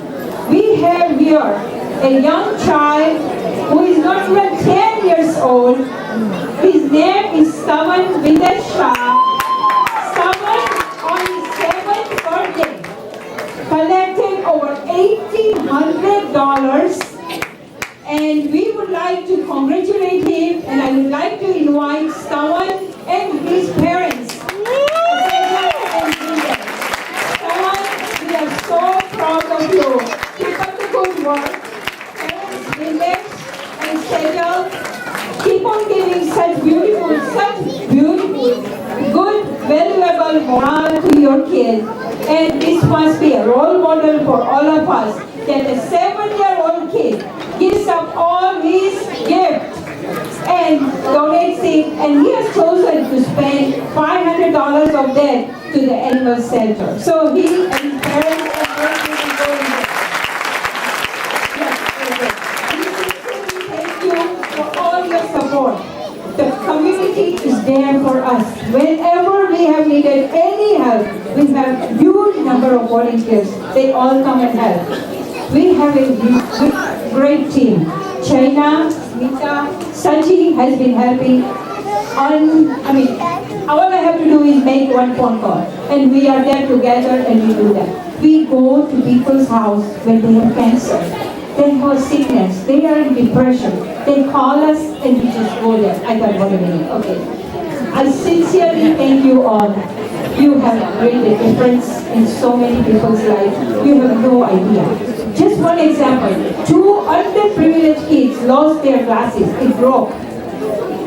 we have here a young child who is not even 10 years old. His name is Stavan Vinay Shah. Stavan, on his 7th birthday, collected over $1,800, and we would like to congratulate him, and I would like to invite Stavan and his parents. Stavan, we are so proud of you. Keep up the good work. Parents, Village and Sejal, keep on giving such beautiful, good, valuable morale to your kids. And this must be a role model for all of us, that a 7-year-old kid gives up all his gifts and donates it, and he has chosen to spend $500 of that to the animal shelter. So he and his parents are going to be going there. Thank you for all your support. The community is there for us. Whenever we have needed any help, we have a huge number of volunteers. They all come and help. We have a great team. China, Mita, Sachi has been helping. All I have to do is make one phone call, and we are there together and we do that. We go to people's house when they have cancer. They have sickness, they are in depression. They call us and we just go there. I thought, wait a minute, okay. I sincerely thank you all. You have made a difference in so many people's lives. You have no idea. Just one example. 2 underprivileged kids lost their glasses. It broke.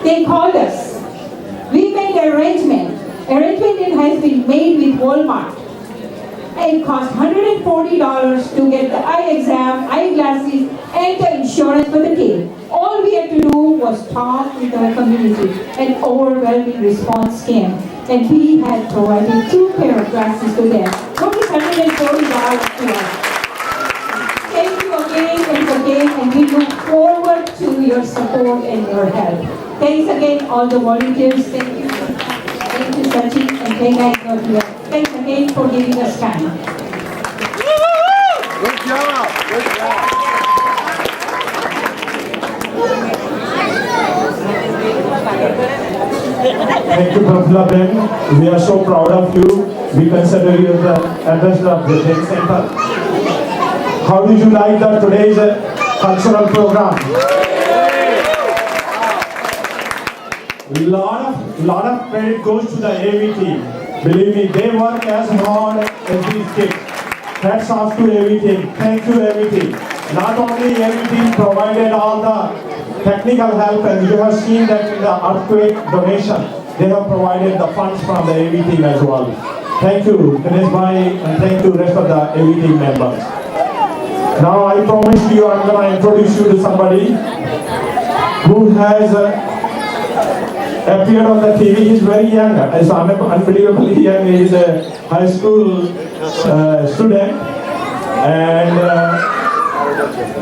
They called us. We made arrangement. Arrangement has been made with Walmart. It cost $140 to get the eye exam, eyeglasses, and the insurance for the kid. All we had to do was talk with our community. An overwhelming response came. And we had provided 2 pair of glasses to them. Only $140 to us. Thank you again, and we look forward to your support and your help. Thanks again, all the volunteers. Thank you. Thank you, Sachin, and thank you. Thanks again for giving us time. Good job. Good job. Thank you, Prafula Ben. We are so proud of you. We consider you the ambassador of the Jain Center. How did you like today's cultural program? Lot of credit goes to the AV team. Believe me, they work as hard as these kids. Hats off to AV team. Thank you, AV team. Not only AV team provided all the technical help, and you have seen that in the earthquake donation, they have provided the funds from the AV team as well. Thank you, Ganesh Bhai, and thank you rest of the AV team members. Now I promised you I'm going to introduce you to somebody who has appeared on the TV. He's very young, so unbelievably young. He's a high school student, and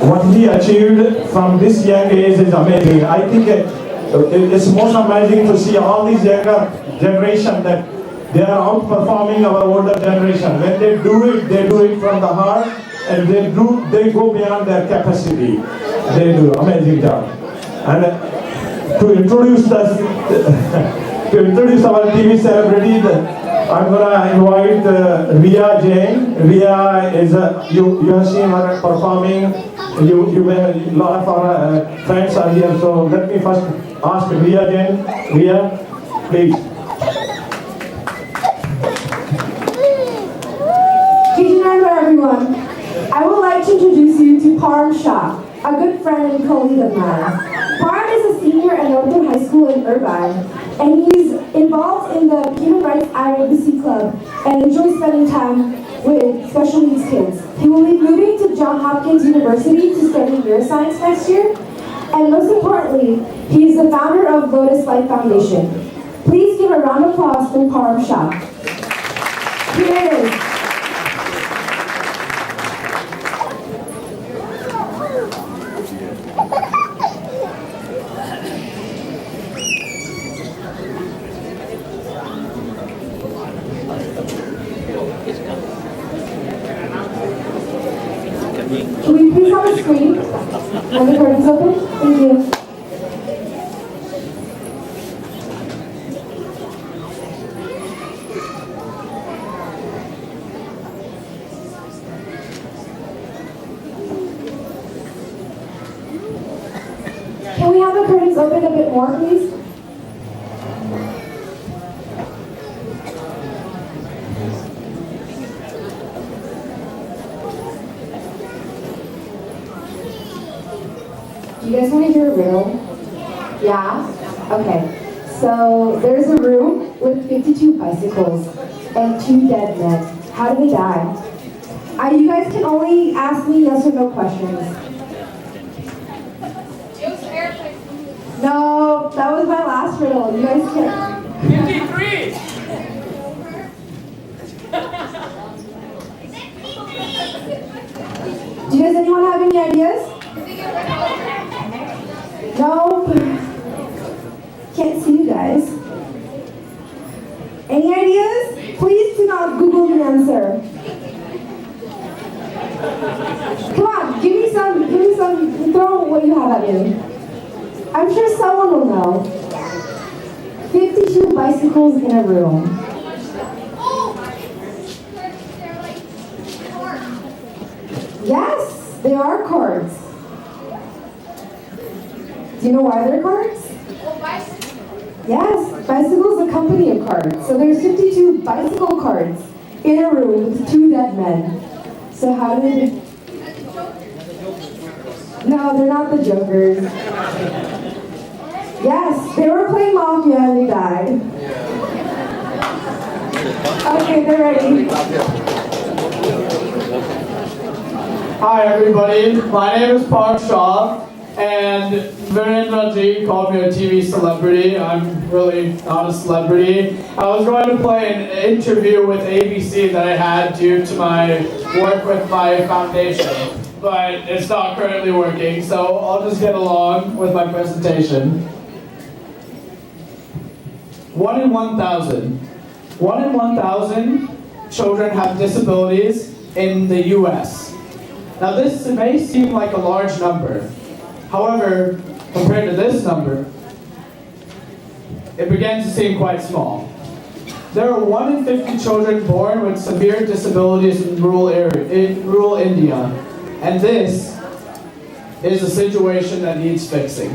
what he achieved from this young age is amazing. I think it's most amazing to see all these younger generation that they are outperforming our older generation. When they do it from the heart, and they go beyond their capacity. They do amazing job. And to introduce our TV celebrity, I'm gonna invite Ria Jain. Ria is you have seen her performing. A lot of our friends are here. So let me first ask Ria Jain. Ria, please. Hello everyone. I would like to introduce you to Param Shah, a good friend and colleague of mine. Param is a senior at Northern High School in Irvine, and he's involved in the Human Rights Advocacy Club and enjoys spending time with special needs kids. He will be moving to Johns Hopkins University to study neuroscience next year, and most importantly, he is the founder of Lotus Life Foundation. Please give a round of applause for Param Shah. Here it is. Can we please have a screen and the curtains open? Thank you. Can we have the curtains open a bit more, please? Do you guys want to hear a riddle? Yeah? Okay. So there's a room with 52 bicycles and 2 dead men. How did they die? You guys can only ask me yes or no questions. No, that was my last riddle. You guys can. 53! Do you guys anyone have any ideas? No? Can't see you guys. Any ideas? Please do not Google the answer. Come on, give me some, throw what you have at me. I'm sure someone will know. 52 bicycles in a room. Yes, they are cards. Do you know why they're cards? Yes, bicycles accompany a card. So there's 52 bicycle cards in a room with 2 dead men. So how do they do? No, they're not the Jokers. Yes, they were playing Mafia and they died. Okay, they're ready. Hi everybody, my name is Park Shah, and Virendra Ji called me a TV celebrity. I'm really not a celebrity. I was going to play an interview with ABC that I had due to my work with my foundation, but it's not currently working, so I'll just get along with my presentation. 1 in 1,000. 1 in 1,000 children have disabilities in the US. Now this may seem like a large number. However, compared to this number, it began to seem quite small. There are 1 in 50 children born with severe disabilities in rural India, and this is a situation that needs fixing.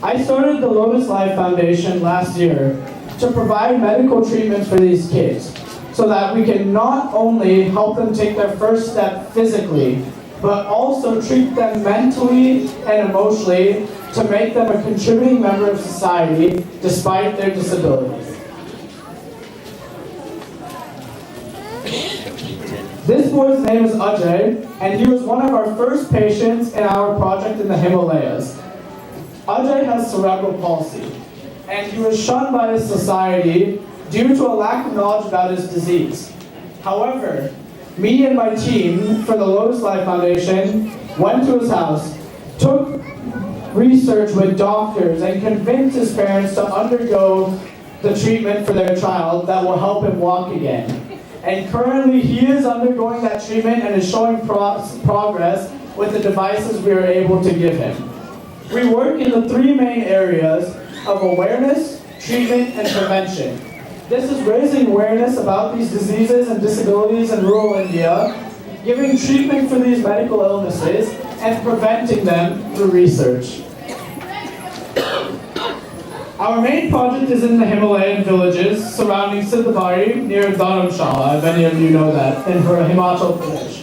I started the Lotus Life Foundation last year to provide medical treatment for these kids so that we can not only help them take their first step physically, but also treat them mentally and emotionally to make them a contributing member of society despite their disabilities. This boy's name is Ajay, and he was one of our first patients in our project in the Himalayas. Ajay has cerebral palsy, and he was shunned by his society due to a lack of knowledge about his disease. However, me and my team for the Lotus Life Foundation went to his house, took research with doctors, and convinced his parents to undergo the treatment for their child that will help him walk again. And currently he is undergoing that treatment and is showing progress with the devices we are able to give him. We work in the 3 main areas of awareness, treatment, and prevention. This is raising awareness about these diseases and disabilities in rural India, giving treatment for these medical illnesses, and preventing them through research. Our main project is in the Himalayan villages surrounding Siddhabari near Dharamshala. Many of you know that, in Himachal Pradesh.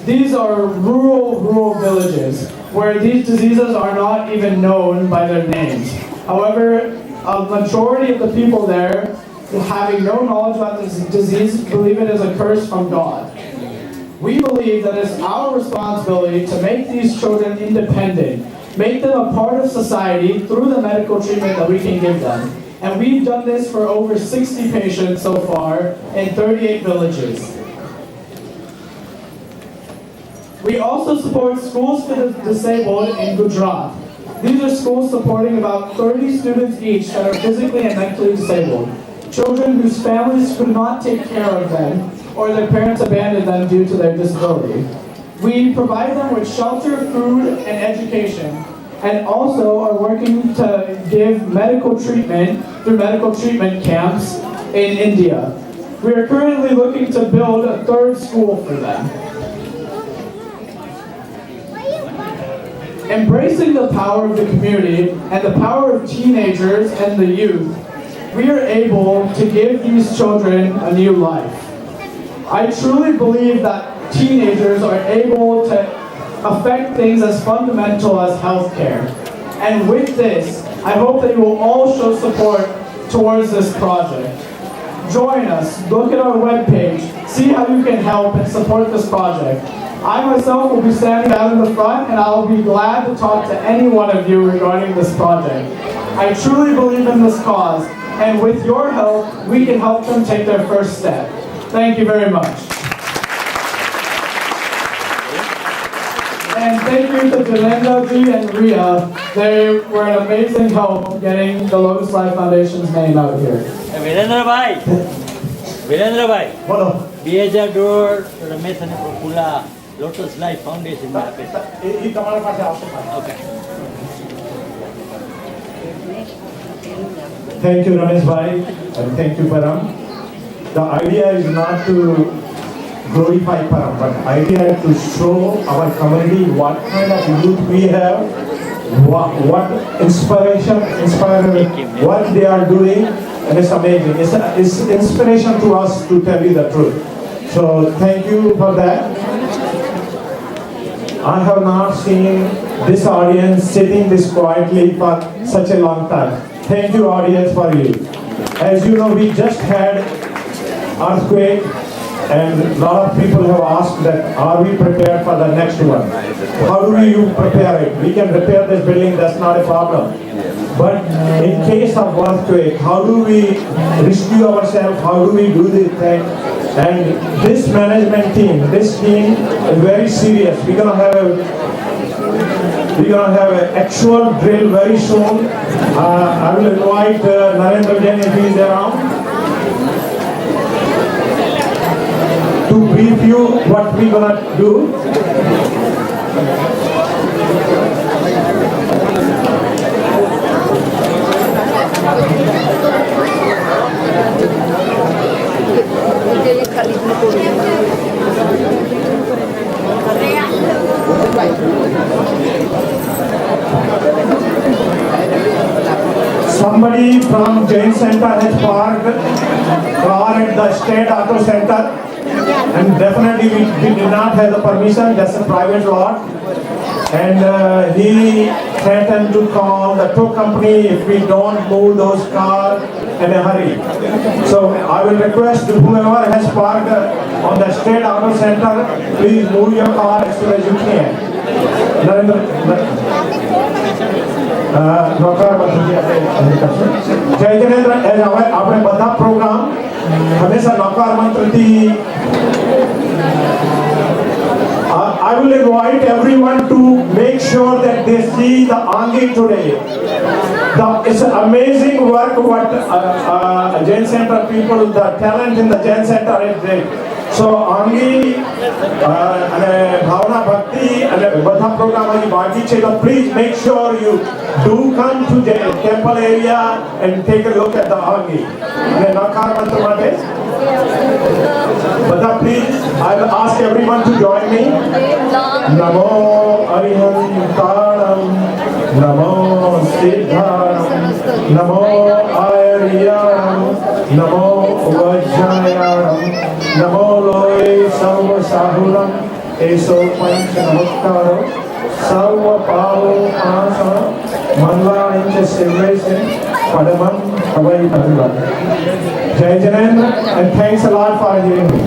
These are rural villages where these diseases are not even known by their names. However, a majority of the people there, having no knowledge about this disease, believe it is a curse from God. We believe that it's our responsibility to make these children independent, make them a part of society through the medical treatment that we can give them. And we've done this for over 60 patients so far in 38 villages. We also support schools for the disabled in Gujarat. These are schools supporting about 30 students each that are physically and mentally disabled. Children whose families could not take care of them or their parents abandoned them due to their disability. We provide them with shelter, food, and education, and also are working to give medical treatment through medical treatment camps in India. We are currently looking to build a 3rd school for them. Embracing the power of the community and the power of teenagers and the youth, we are able to give these children a new life. I truly believe that teenagers are able to affect things as fundamental as healthcare. And with this, I hope that you will all show support towards this project. Join us, look at our webpage, see how you can help and support this project. I myself will be standing out in the front, and I'll be glad to talk to any one of you regarding this project. I truly believe in this cause, and with your help, we can help them take their first step. Thank you very much. And thank you to Janendra ji and Ria. They were an amazing help getting the Lotus Life Foundation's name out here. Virendra bhai, Bolo. 2000 Ramesh અને Prafulla lotus life foundation માં આપે છે. એ તમારા પાસે આવશે. Okay. Thank you, Ramesh bhai, and thank you, Param. The idea is not to glorify Param, but idea is to show our community what kind of youth we have, what inspiration, what they are doing, and it's amazing. It's inspiration to us to tell you the truth. So thank you for that. I have not seen this audience sitting this quietly for such a long time. Thank you, audience, for you. As you know, we just had earthquake, and a lot of people have asked that, are we prepared for the next one? How do you prepare it? We can repair this building, that's not a problem. But in case of earthquake, how do we rescue ourselves? How do we do this thing? And this management team, this team is very serious. We're gonna have an actual drill very soon. I will invite Narendra Jain if he is around to brief you what we're gonna do. somebody from Jain Center has parked car at the State Auto Center, and definitely we did not have the permission, just a private lot. And he threatened to call the tow company if we don't move those cars in a hurry. So I will request whoever has parked on the State Auto Center, please move your car as soon as you can. जय जिनेन्द्र આપણે બધા programme હંમેશા નકાર મંત્રથી I will invite everyone to make sure that they see the Angi today. It's an amazing work what Jain Center people, the talent in the Jain Center is there. So Angi and Bhavana Bhakti and બધા program અહીં બાકી છે. So please make sure you do come to the temple area and take a look at the Angi. અને નકાર મંત્ર માટે બધા please, I will ask everyone to join me. Namo Arihantaram, Namo Siddharam, Namo Aryaram, Namo Vajjayaram, Namo Loe Sarva Sahuram, Eso Panch Namaskaro, Sarva Pavo Asana, Manla Incha Silvation, Padamam Havai Padula. Jai Janendra, and thanks a lot for hearing me.